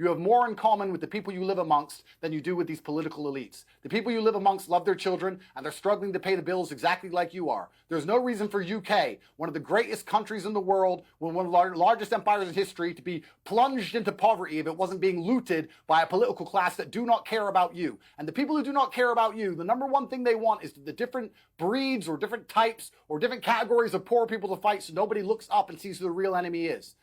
You have more in common with the people you live amongst than you do with these political elites. The people you live amongst love their children, and they're struggling to pay the bills exactly like you are. There's no reason for UK, one of the greatest countries in the world, one of the largest empires in history, to be plunged into poverty if it wasn't being looted by a political class that do not care about you. And the people who do not care about you, the number one thing they want is the different breeds or different types or different categories of poor people to fight so nobody looks up and sees who the real enemy is.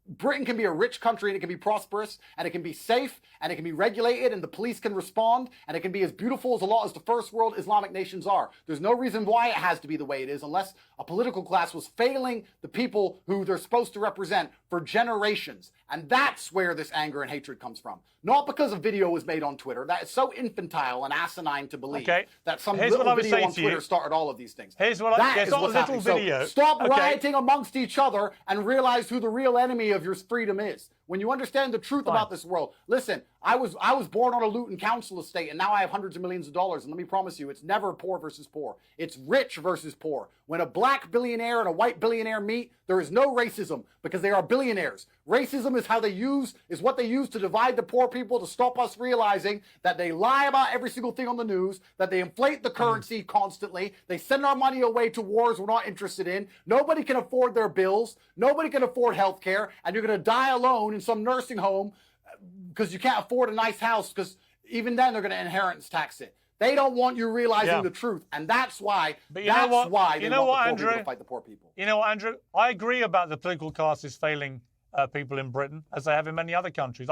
Britain can be a rich country and it can be prosperous and it can be safe and it can be regulated and the police can respond and it can be as beautiful as a lot as the first world Islamic nations are. There's no reason why it has to be the way it is unless a political class was failing the people who they're supposed to represent for generations. And that's where this anger and hatred comes from. Not because a video was made on Twitter. That is so infantile and asinine to believe that some little video on Twitter started all of these things. Here's what I... It's not a little video. So stop rioting amongst each other and realize who the real enemy of your freedom is. When you understand the truth about this world, listen, I was born on a Luton council estate and now I have hundreds of millions of dollars. And let me promise you, it's never poor versus poor. It's rich versus poor. When a black billionaire and a white billionaire meet, there is no racism because they are billionaires. Racism is what they use to divide the poor people, to stop us realizing that they lie about every single thing on the news, that they inflate the currency constantly, they send our money away to wars we're not interested in, nobody can afford their bills, nobody can afford health care, and you're going to die alone in some nursing home because you can't afford a nice house, because even then they're going to inheritance tax it. They don't want you realizing the truth, and that's why. But they want the poor people to fight the poor people. You know what, Andrew? I agree about the political classes failing people in Britain, as they have in many other countries.